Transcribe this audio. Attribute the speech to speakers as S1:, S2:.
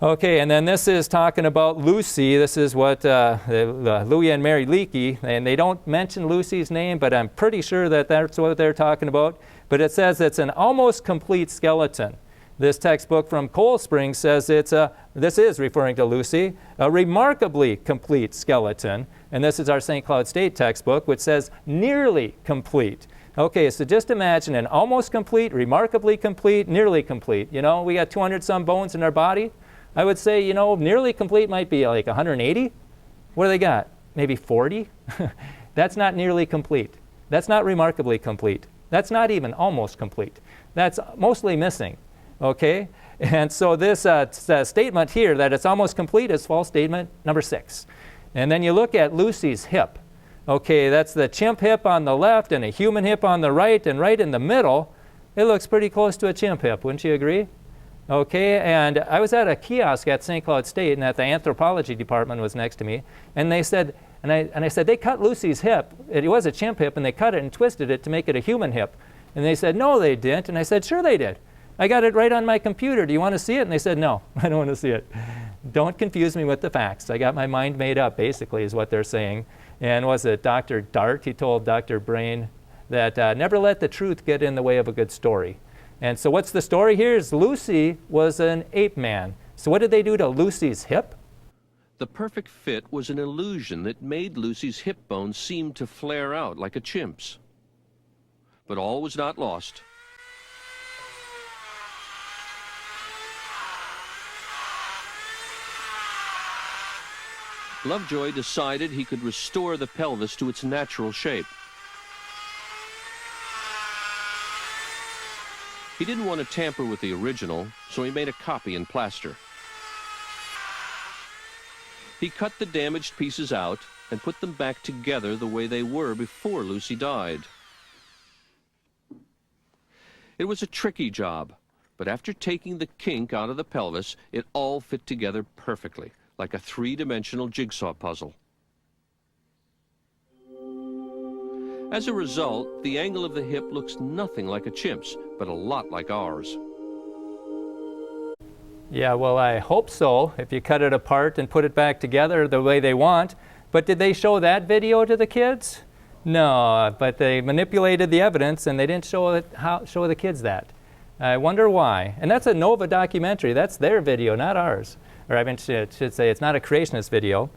S1: Okay, and then this is talking about Lucy. This is what Louis and Mary Leakey, and they don't mention Lucy's name, but I'm pretty sure that that's what they're talking about. But it says it's an almost complete skeleton. This textbook from Cold Spring says this is referring to Lucy, a remarkably complete skeleton. And this is our St. Cloud State textbook, which says nearly complete. Okay, so just imagine an almost complete, remarkably complete, nearly complete. You know, we got 200 some bones in our body. I would say, you know, nearly complete might be like 180. What do they got? Maybe 40? That's not nearly complete. That's not remarkably complete. That's not even almost complete. That's mostly missing, okay? And so this statement here that it's almost complete is false statement number 6. And then you look at Lucy's hip. Okay, that's the chimp hip on the left and a human hip on the right, and right in the middle, it looks pretty close to a chimp hip, wouldn't you agree? Okay, and I was at a kiosk at St. Cloud State, and at the anthropology department was next to me, and they said, and I said, they cut Lucy's hip. It was a chimp hip, and they cut it and twisted it to make it a human hip. And they said, no, they didn't. And I said, sure they did. I got it right on my computer. Do you want to see it? And they said, no, I don't want to see it. Don't confuse me with the facts. I got my mind made up, basically, is what they're saying. And was it Dr. Dart? He told Dr. Brain that never let the truth get in the way of a good story. And so what's the story here is Lucy was an ape man. So what did they do to Lucy's hip?
S2: The perfect fit was an illusion that made Lucy's hip bone seem to flare out like a chimp's. But all was not lost. Lovejoy decided he could restore the pelvis to its natural shape. He didn't want to tamper with the original, so he made a copy in plaster. He cut the damaged pieces out and put them back together the way they were before Lucy died. It was a tricky job, but after taking the kink out of the pelvis, it all fit together perfectly, like a three-dimensional jigsaw puzzle. As a result, the angle of the hip looks nothing like a chimp's, but a lot like ours.
S1: Yeah, well, I hope so, if you cut it apart and put it back together the way they want. But did they show that video to the kids? No, but they manipulated the evidence and they didn't show the kids that. I wonder why. And that's a NOVA documentary. That's their video, not ours. Or I should say it's not a creationist video.